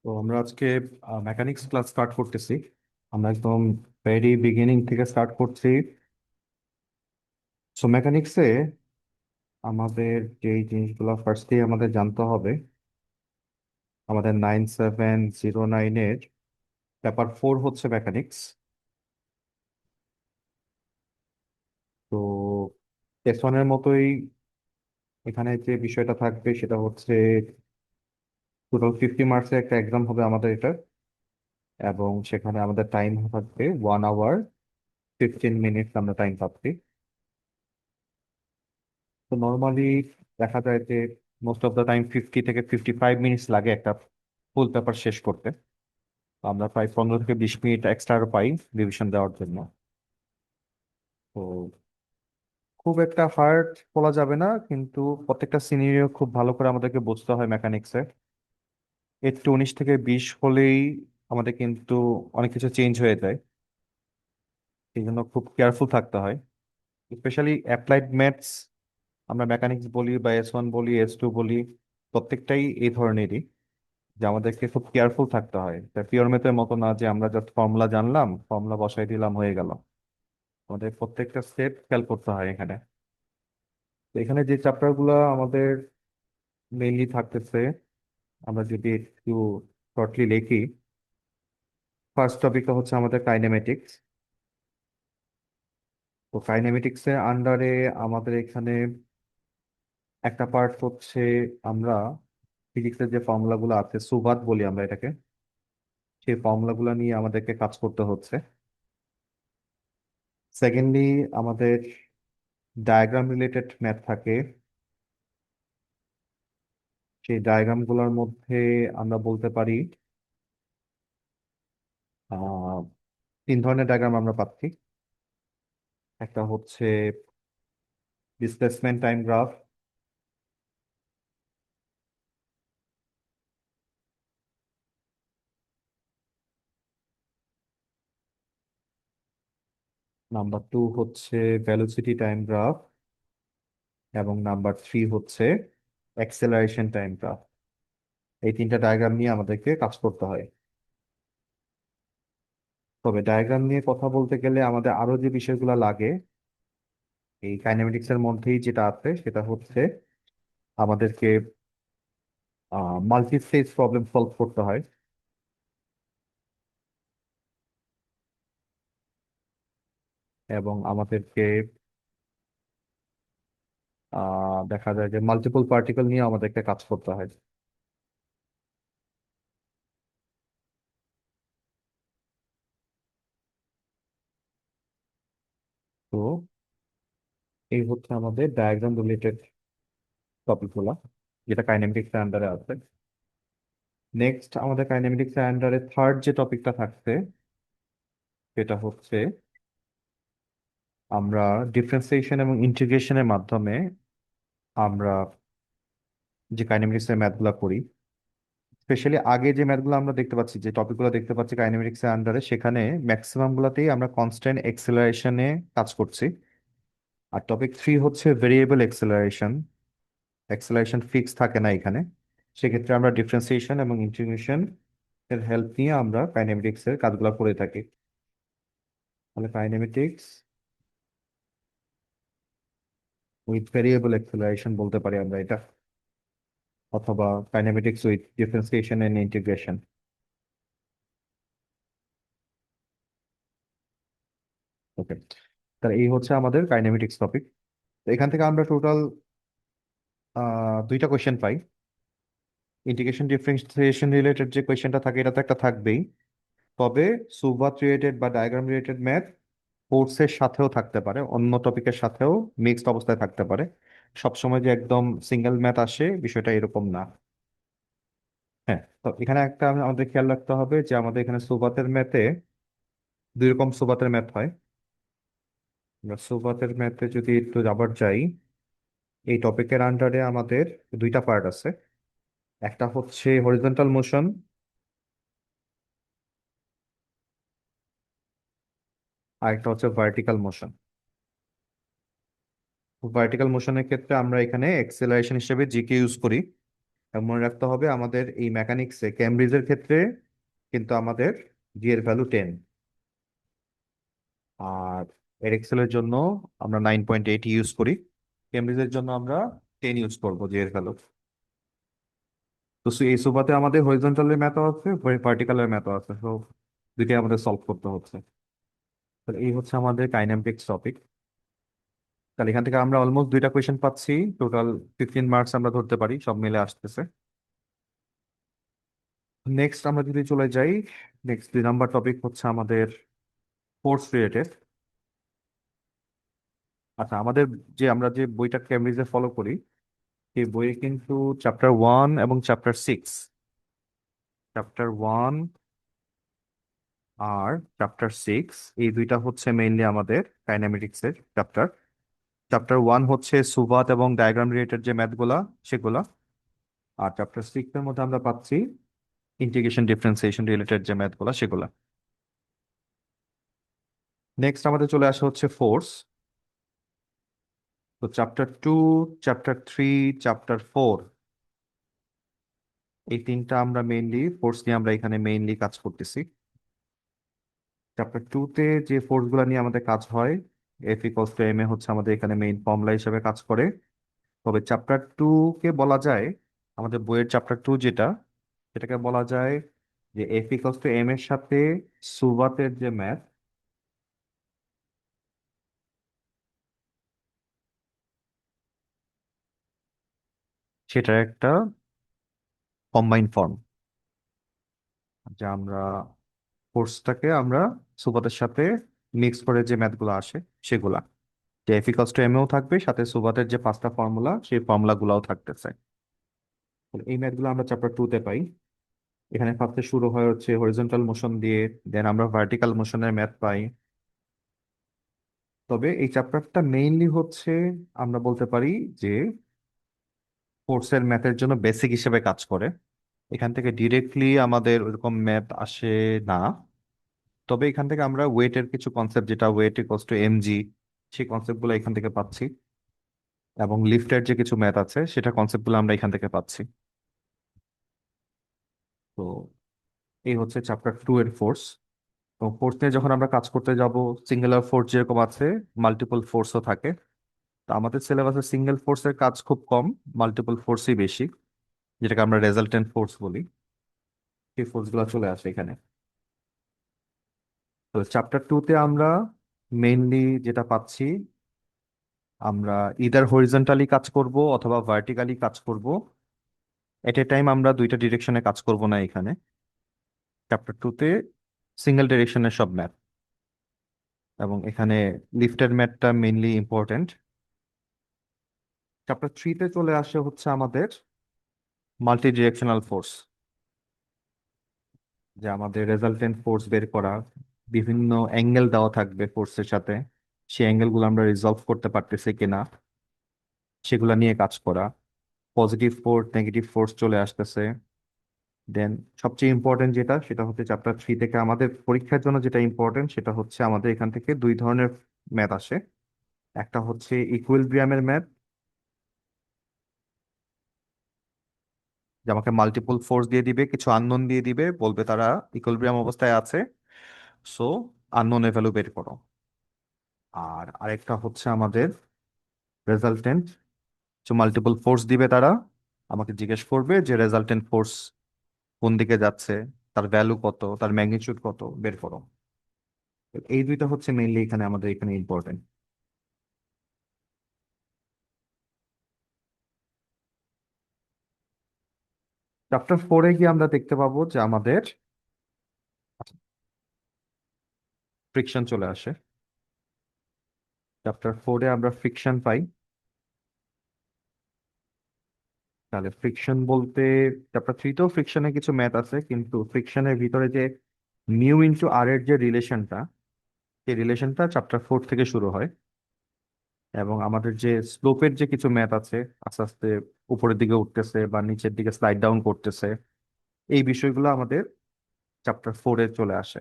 তো আমরা আজকে মেকানিক্স ক্লাস স্টার্ট করতেছি। আমরা একদম ভেরি বিগিনিং থেকে স্টার্ট করছি। সো মেকানিক্সে আমাদের যে জিনিসগুলো ফার্স্টে আমাদের জানতে হবে, আমাদের 9709-এর পেপার 4 হচ্ছে মেকানিক্স। তো S1-এর মতোই এখানে যে বিষয়টা থাকবে সেটা হচ্ছে টোটাল 50 মার্কসের একটা এক্সাম হবে আমাদের এটা, এবং সেখানে আমাদের টাইম থাকবে 1 hour 15 minutes আমরা টাইম পাচ্ছি। তো নর্মালি দেখা যায় যে মোস্ট অফ দ্য টাইম 50 থেকে 55 মিনিটস লাগে একটা ফুল পেপার শেষ করতে। তো আমরা প্রায় 15 থেকে 20 মিনিট এক্সট্রা পাই রিভিশন দেওয়ার জন্য। তো খুব একটা হার্ড বলা যাবে না, কিন্তু প্রত্যেকটা সিনারিও খুব ভালো করে আমাদেরকে বুঝতে হয় মেকানিক্সে। একটু 19 থেকে 20 হলেই আমাদের কিন্তু অনেক কিছু চেঞ্জ হয়ে যায়। এই জন্য খুব কেয়ারফুল থাকতে হয়, স্পেশালি অ্যাপ্লাইড ম্যাথস। আমরা মেকানিক্স বলি বা S1 বলি, S2 বলি, প্রত্যেকটাই এই ধরনেরই, যে আমাদেরকে খুব কেয়ারফুল থাকতে হয়। পিওর ম্যাথের মতো না যে আমরা জাস্ট ফর্মুলা জানলাম, ফর্মুলা বসাই দিলাম, হয়ে গেল। আমাদের প্রত্যেকটা স্টেপ খেয়াল করতে হয় এখানে। তো এখানে যে চ্যাপ্টার গুলো আমাদের মেইনলি থাকতেছে, আমরা যদি একটু শর্টলি লিখি, ফার্স্ট টপিকটা হচ্ছে আমাদের কাইনেমেটিক্স। তো কাইনেমেটিক্স এর আন্ডারে আমাদের এখানে একটা পার্ট হচ্ছে, আমরা ফিজিক্সের যে ফর্মুলা গুলো আছে, সুবাদ বলি আমরা এটাকে, সেই ফর্মুলা গুলো নিয়ে আমাদেরকে কাজ করতে হচ্ছে। সেকেন্ডলি আমাদের ডায়াগ্রাম রিলেটেড ম্যাথ থাকে। সেই ডায়াগ্রাম গুলোর মধ্যে আমরা বলতে পারি আহ 3 ধরনের ডায়াগ্রাম আমরা পাচ্ছি। একটা হচ্ছে ডিসপ্লেসমেন্ট টাইম গ্রাফ, নাম্বার 2 হচ্ছে ভেলোসিটি টাইম গ্রাফ, এবং নাম্বার 3 হচ্ছে অ্যাক্সেলারেশন টাইম গ্রাফ। এই 3টা ডায়াগ্রাম নিয়ে আমাদেরকে কাজ করতে হয়। তবে ডায়াগ্রাম নিয়ে কথা বলতে গেলে আমাদের আরো যে বিষয়গুলো লাগে, এই কাইনেমেটিক্স এর মধ্যেই যেটা আছে সেটা হচ্ছে আমাদেরকে মাল্টি ফেজ প্রবলেম সলভ করতে হয়। এবং আমাদেরকে দেখা যায় যে মাল্টিপল পার্টিকেল নিয়ে আমাদেরকে কাজ করতে হয়। তো এই হচ্ছে আমাদের ডায়াগ্রাম রিলেটেড টপিক গুলা, যেটা কাইনেমেটিক্স এর আন্ডারে আছে। নেক্সট আমাদের কাইনেমেটিক্স এর আন্ডারে থার্ড যে টপিকটা থাকছে সেটা হচ্ছে আমরা ডিফারেন্সিয়েশন এবং ইন্টিগ্রেশনের মাধ্যমে আমরা যে কাইনেমেটিক্স এর ম্যাথ গুলা করি। স্পেশালি আগে যে ম্যাথগুলো আমরা দেখতে পাচ্ছি, যে টপিকগুলো দেখতে পাচ্ছি কাইনেমেটিক্স এর আন্ডারে, সেখানে ম্যাক্সিমাম গুলাতেই আমরা কনস্ট্যান্ট এক্সেলারেশনে কাজ করছি। আর টপিক 3 হচ্ছে ভেরিয়েবল এক্সেলারেশন। অ্যাক্সেলারেশন ফিক্স থাকে না এখানে। সেক্ষেত্রে আমরা ডিফারেন্সিয়েশন এবং ইন্টিগ্রেশন এর হেল্প নিয়ে আমরা কাইনেমেটিক্স এর কাজগুলো করে থাকি। তাহলে কাইনেমেটিক্স উইথ ভেরিয়েবল এক্সেলারেশন বলতে পারি আমরা এটা, অথবা kinematics with differentiation and integration. Okay, তাহলে এই হচ্ছে আমাদের কাইনেমেটিক্স টপিক। এখান থেকে আমরা টোটাল 2টা কোয়েশ্চেন পাই। ইন্টিগ্রেশন ডিফারেন্সিয়েশন রিলেটেড যে কোয়েশ্চেনটা থাকে এটা তো একটা থাকবেই, তবে সুবাত রিলেটেড বা ডায়াগ্রাম রিলেটেড ম্যাথ কোর্সের সাথেও থাকতে পারে, অন্য টপিকের সাথেও মিক্সড অবস্থায় থাকতে পারে। সবসময় যে একদম সিঙ্গেল ম্যাথ আসে বিষয়টা এরকম না। হ্যাঁ, তো এখানে একটা আমাদের খেয়াল রাখতে হবে যে আমাদের এখানে সুবাতের ম্যাথে 2 রকম সুবাতের ম্যাথ হয়। আমরা সুবাতের ম্যাথে যদি একটু আবার যাই, এই টপিকের আন্ডারে আমাদের 2টা পার্ট আছে। একটা হচ্ছে হরিজন্টাল মোশন, আর একটা হচ্ছে ভার্টিক্যাল মোশন। ভার্টিক্যাল মোশনের ক্ষেত্রে আমরা এখানে এক্সেলারেশন হিসেবে জিকে ইউজ করি। এবং মনে রাখতে হবে আমাদের এই মেকানিক্সে ক্যামব্রিজের ক্ষেত্রে কিন্তু আমাদের জি এর ভ্যালু 10, আর এর এক্সেলের জন্য আমরা 9.8 ইউজ করি, ক্যামব্রিজের জন্য আমরা 10 ইউজ করবো জি এর ভ্যালু। তো এই সুবাতে আমাদের হরিজন্টালের ম্যাথও আছে, ভার্টিক্যালের ম্যাথও আছে, তো দুইটাই আমাদের সলভ করতে হচ্ছে। তো এই হচ্ছে আমাদের কাইনেমেটিক্স টপিক। তাহলে এখান থেকে আমরা অলমোস্ট দুইটা কোয়েশ্চেন পাচ্ছি, টোটাল 15 মার্কস আমরা ধরতে পারি, সব মিলে আসতেছে। নেক্সট আমরা যদি চলে যাই, নেক্সট 2 নাম্বার টপিক হচ্ছে আমাদের ফোর্স রিলেটেড। আচ্ছা, আমাদের আমরা যে বইটা ক্যামব্রিজে ফলো করি, সেই বইয়ে কিন্তু চ্যাপ্টার 1 এবং চ্যাপ্টার 6, চ্যাপ্টার 1 আর চ্যাপ্টার 6, এই দুইটা হচ্ছে মেইনলি আমাদের কাইনেমেটিক্স এর চ্যাপ্টার। চ্যাপ্টার 1 হচ্ছে সুবাত এবং ডায়াগ্রাম রিলেটেড যে ম্যাথগুলা, সেগুলা। আর চ্যাপ্টার 6 এর মধ্যে আমরা পাচ্ছি ইন্টিগ্রেশন ডিফারেন্সিয়েশন রিলেটেড যে ম্যাথগুলা, সেগুলা। নেক্সট আমাদের চলে আসা হচ্ছে ফোর্স। তো চ্যাপ্টার 2, চ্যাপ্টার 3, চ্যাপ্টার 4, এই তিনটা আমরা মেইনলি ফোর্স নিয়ে আমরা এখানে মেইনলি কাজ করতেছি। চ্যাপ্টার 2 তে যে ফোর্স গুলা নিয়ে আমাদের কাজ হয়, F=ma হচ্ছে আমাদের এখানে মেইন ফর্মুলা হিসেবে কাজ করে। তবে চ্যাপ্টার 2 কে বলা যায়, আমাদের বইয়ের চ্যাপ্টার 2 যেটা, সেটাকে বলা যায় যে F=m এর সাথে সুবাতের যে ম্যাথ, সেটার একটা কম্বাইন ফর্ম, যে আমরা ফোর্সটাকে আমরা সুবাতের সাথে মিক্স করে যে ম্যাথগুলো আসে সেগুলা, যে F=m এও থাকবে, সাথে সুবাতের যে 5টা ফর্মুলা, সেই ফর্মুলা গুলাও থাকতেছে। তাহলে এই ম্যাথগুলো আমরা চ্যাপ্টার 2 তে পাই। এখানে ফার্স্টে শুরু হয় হচ্ছে হরিজন্টাল মোশন দিয়ে, দেন আমরা ভার্টিক্যাল মোশনের ম্যাথ পাই। তবে এই চ্যাপ্টারটা মেইনলি হচ্ছে, আমরা বলতে পারি যে ফোর্সের ম্যাথের জন্য বেসিক হিসেবে কাজ করে। এখান থেকে ডিরেক্টলি আমাদের ওইরকম ম্যাথ আসে না। তবে এখান থেকে আমরা ওয়েটের কিছু কনসেপ্ট, যেটা ওয়েট=mg, সেই কনসেপ্টগুলো এখান থেকে পাচ্ছি। এবং লিফটের যে কিছু ম্যাথ আছে, সেটা কনসেপ্টগুলো আমরা এখান থেকে পাচ্ছি। তো এই হচ্ছে চ্যাপ্টার 2 এর ফোর্স। তো ফোর্স নিয়ে যখন আমরা কাজ করতে যাব, সিঙ্গুলার ফোর্স যেরকম আছে, মাল্টিপল ফোর্সও থাকে। তো আমাদের সিলেবাসে সিঙ্গেল ফোর্সের কাজ খুব কম, মাল্টিপল ফোর্সই বেশি, যেটাকে আমরা রেজাল্টেন্ট ফোর্স বলি। সেই ফোর্সগুলো চলে আসে এখানে। তো চ্যাপ্টার 2 তে আমরা মেইনলি যেটা পাচ্ছি, আমরা ইদার হরিজন্টালি কাজ করব অথবা ভার্টিক্যালি কাজ করব। এট এ টাইম আমরা দুইটা ডিরেকশনে কাজ করব না এখানে। চ্যাপ্টার 2 তে সিঙ্গেল ডিরেকশনের সব ম্যাথ, এবং এখানে লিফটের ম্যাথটা মেইনলি ইম্পর্টেন্ট। চ্যাপ্টার 3 তে চলে আসে হচ্ছে আমাদের মাল্টি ডিরেকশনাল ফোর্স, যে আমাদের রেজাল্টেন্ট ফোর্স বের করা, বিভিন্ন অ্যাঙ্গেল দেওয়া থাকবে ফোর্সের সাথে, সেই অ্যাঙ্গেলগুলো আমরা রিজলভ করতে পারতেছি কিনা, সেগুলা নিয়ে কাজ করা। পজিটিভ ফোর্স, নেগেটিভ ফোর্স চলে আসতেছে। দেন সবচেয়ে ইম্পর্টেন্ট যেটা, সেটা হচ্ছে চ্যাপ্টার 3 থেকে আমাদের পরীক্ষার জন্য যেটা ইম্পর্টেন্ট, সেটা হচ্ছে আমাদের এখান থেকে দুই ধরনের ম্যাথ আসে। একটা হচ্ছে ইকুইলিব্রিয়ামের ম্যাথ, যে আমাকে মাল্টিপল ফোর্স দিয়ে দিবে, কিছু আননোন দিয়ে দিবে, বলবে তারা ইকুইলিব্রিয়াম অবস্থায় আছে, সো আননোনের ভ্যালু বের করো। আর আরেকটা হচ্ছে আমাদের রেজাল্টেন্ট, মাল্টিপল ফোর্স দিবে তারা, আমাকে জিজ্ঞেস করবে যে রেজাল্টেন্ট ফোর্স কোন দিকে যাচ্ছে, তার ভ্যালু কত, তার ম্যাগনিটিউড কত, বের করো। তো এই দুইটা হচ্ছে মেইনলি এখানে আমাদের এখানে ইম্পর্টেন্ট। চ্যাপ্টার 4-এ গিয়ে আমরা দেখতে পাবো যে আমাদের ফ্রিকশন চলে আসে। চ্যাপ্টার 4-এ আমরা ফ্রিকশন পাই। তাহলে ফ্রিকশন বলতে, চ্যাপ্টার 3-তেও ফ্রিকশনে কিছু ম্যাথ আছে, কিন্তু ফ্রিকশনের ভিতরে যে μ×r এর যে রিলেশনটা, সেই রিলেশনটা চ্যাপ্টার 4 থেকে শুরু হয়। এবং আমাদের যে স্লোপের যে কিছু ম্যাথ আছে, আস্তে আস্তে উপরের দিকে উঠতেছে বা নিচের দিকে স্লাইড ডাউন করতেছে, এই বিষয়গুলো আমাদের চ্যাপ্টার 4-এ চলে আসে।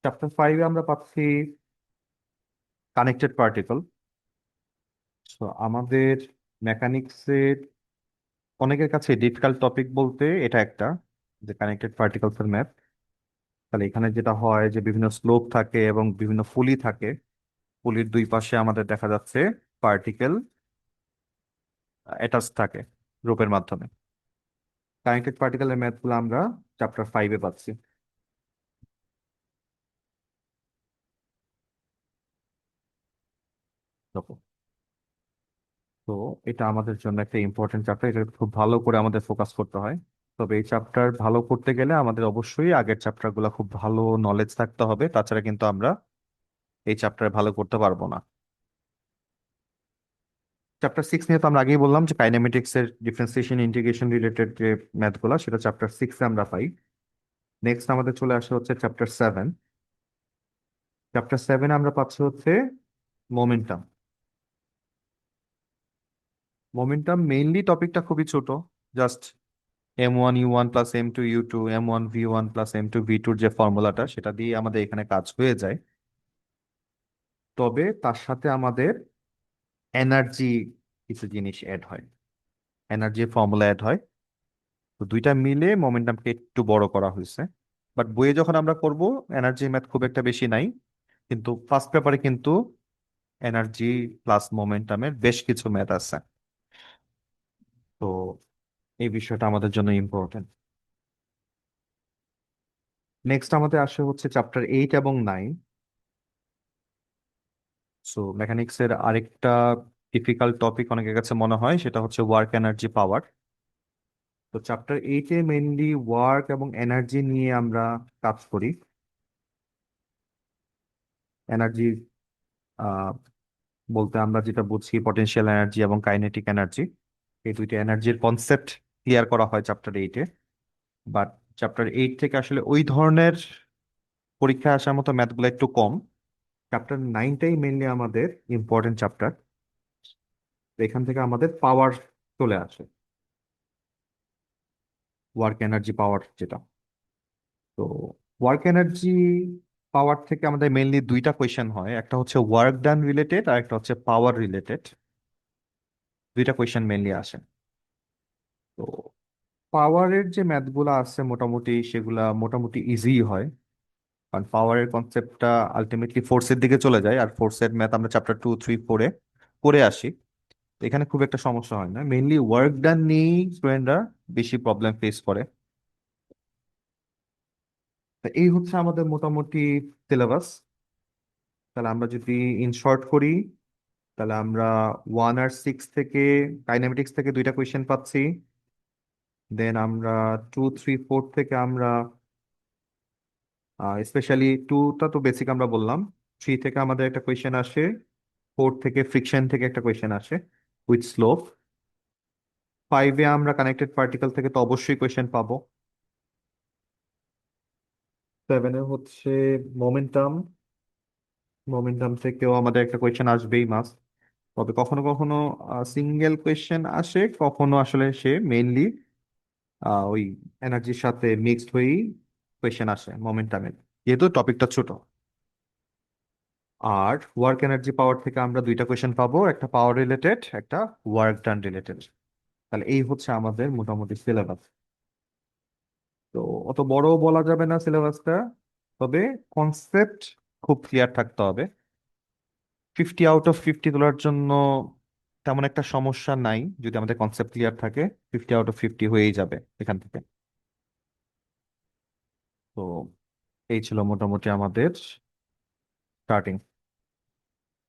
চ্যাপ্টার 5-এ আমরা পাচ্ছি কানেক্টেড পার্টিকল। তো আমাদের মেকানিক্সের অনেকের কাছে ডিফিকাল্ট টপিক বলতে এটা একটা, যে কানেক্টেড পার্টিকলস এর ম্যাথ। তাহলে এখানে যেটা হয় যে বিভিন্ন স্লোপ থাকে এবং বিভিন্ন পুলি থাকে। পুলির দুই পাশে আমাদের দেখা যাচ্ছে পার্টিকেল অ্যাটাচ থাকে রোপের মাধ্যমে। কানেক্টেড পার্টিকেলের ম্যাথগুলো আমরা চ্যাপ্টার 5-এ পাচ্ছি। দেখো, তো এটা আমাদের জন্য একটা ইম্পর্টেন্ট চ্যাপ্টার, এটা খুব ভালো করে আমাদের ফোকাস করতে হয়। তবে এই চ্যাপ্টার ভালো করতে গেলে আমাদের অবশ্যই আগের চ্যাপ্টার গুলা খুব ভালো নলেজ থাকতে হবে, তাছাড়া কিন্তু আমরা এই চ্যাপ্টারে ভালো করতে পারবো না। চ্যাপ্টার 6 নিয়ে তো আমরা আগেই বললাম যে কাইনেমেটিক্স এর ডিফারেন্সিয়েশন ইন্টিগ্রেশন রিলেটেড যে ম্যাথ গুলা, সেটা চ্যাপ্টার 6-এ আমরা পাই। নেক্সট আমাদের চলে আসে হচ্ছে চ্যাপ্টার 7। চ্যাপ্টার 7 আমরা পাচ্ছি হচ্ছে মোমেন্টাম। মোমেন্টাম মেইনলি টপিকটা খুবই ছোট, just m1u1 + m2u2 m1v1 + m2v2 যে ফর্মুলাটা, সেটা দিয়ে আমাদের এখানে কাজ হয়ে যায়। তবে তার সাথে আমাদের এনার্জি কিছু জিনিস অ্যাড হয়, এনার্জি ফর্মুলা অ্যাড হয়। তো দুইটা মিলে মোমেন্টামকে একটু বড় করা হয়েছে। বাট বইয়ে যখন আমরা করব, এনার্জি ম্যাথ খুব একটা বেশি নাই, কিন্তু ফার্স্ট পেপারে কিন্তু এনার্জি প্লাস মোমেন্টামের বেশ কিছু ম্যাথ আছে। তো এই বিষয়টা আমাদের জন্য ইম্পর্টেন্ট। নেক্সট আমাদের আসে হচ্ছে চ্যাপ্টার 8 এবং 9। সো মেকানিক্স এর আরেকটা ডিফিকাল্ট টপিক অনেকের কাছে মনে হয়, সেটা হচ্ছে ওয়ার্ক এনার্জি পাওয়ার। তো চ্যাপ্টার 8-এ মেইনলি ওয়ার্ক এবং এনার্জি নিয়ে আমরা কাজ করি। এনার্জি বলতে আমরা যেটা বুঝি পটেনশিয়াল এনার্জি এবং কাইনেটিক এনার্জি, এই দুইটা এনার্জির কনসেপ্ট ক্লিয়ার করা হয় চ্যাপ্টার 8-এ। বাট চ্যাপ্টার 8 থেকে আসলে ওই ধরনের পরীক্ষায় আসার মতো ম্যাথগুলো একটু কম। চ্যাপ্টার 9টাই মেইনলি আমাদের ইম্পর্টেন্ট চ্যাপ্টার। এখান থেকে আমাদের পাওয়ার চলে আসে, ওয়ার্ক এনার্জি পাওয়ার যেটা। তো ওয়ার্ক এনার্জি পাওয়ার থেকে আমাদের মেইনলি দুইটা কোয়েশ্চেন হয়, একটা হচ্ছে ওয়ার্ক ডান রিলেটেড আর একটা হচ্ছে পাওয়ার রিলেটেড। দুইটা কোয়েশ্চেন মেইনলি আসে। তো পাওয়ারের যে ম্যাথগুলো আছে মোটামুটি সেগুলা মোটামুটি ইজি হয়, কারণ পাওয়ারের কনসেপ্টটা আলটিমেটলি ফোর্সের দিকে চলে যায়, আর ফোর্সের ম্যাথ আমরা চ্যাপ্টার 2, 3, 4-এ করে আসি। তো এখানে খুব একটা সমস্যা হয় না, মেইনলি ওয়ার্ক ডান নিয়েই স্টুডেন্টরা বেশি প্রবলেম ফেস করে। তো এই হচ্ছে আমাদের মোটামুটি সিলেবাস। তাহলে আমরা যদি ইন শর্ট করি, তাহলে আমরা 1 আর 6 থেকে কাইনেমেটিক্স থেকে দুইটা কোয়েশ্চেন পাচ্ছি। দেন আমরা 2, 3, 4 থেকে আমরা স্পেশালি 2টা তো বেসিক আমরা বললাম, 3 থেকে আমাদের একটা কোয়েশ্চেন আসে, 4 থেকে ফ্রিকশন থেকে একটা কোয়েশ্চেন আসে উইথ স্লোপ। 5-এ আমরা কানেক্টেড পার্টিকেল থেকে তো অবশ্যই কোয়েশ্চেন পাবো। 7-এ হচ্ছে মোমেন্টাম, মোমেন্টাম থেকেও আমাদের একটা কোয়েশ্চেন আসবেই মাস্ট। তবে কখনো কখনো সিঙ্গেল কোয়েশ্চেন আসে, কখনো আসলে সে মেইনলি ওই এনার্জির সাথে মিক্সড হয়েই কোয়েশ্চেন আসে মোমেন্টামের, যেহেতু টপিকটা ছোট। আর ওয়ার্ক এনার্জি পাওয়ার থেকে আমরা দুইটা কোয়েশ্চেন পাবো, একটা পাওয়ার রিলেটেড, একটা ওয়ার্ক ডান রিলেটেড। তাহলে এই হচ্ছে আমাদের মোটামুটি সিলেবাস। তো অত বড় বলা যাবে না সিলেবাসটা, তবে কনসেপ্ট খুব ক্লিয়ার থাকতে হবে। 50 আউট অফ 50 তোলার জন্য তেমন একটা সমস্যা নাই, যদি আমাদের কনসেপ্ট ক্লিয়ার থাকে 50 আউট অফ 50 হয়েই যাবে এখান থেকে। তো এই ছিল মোটামুটি আমাদের স্টার্টিং।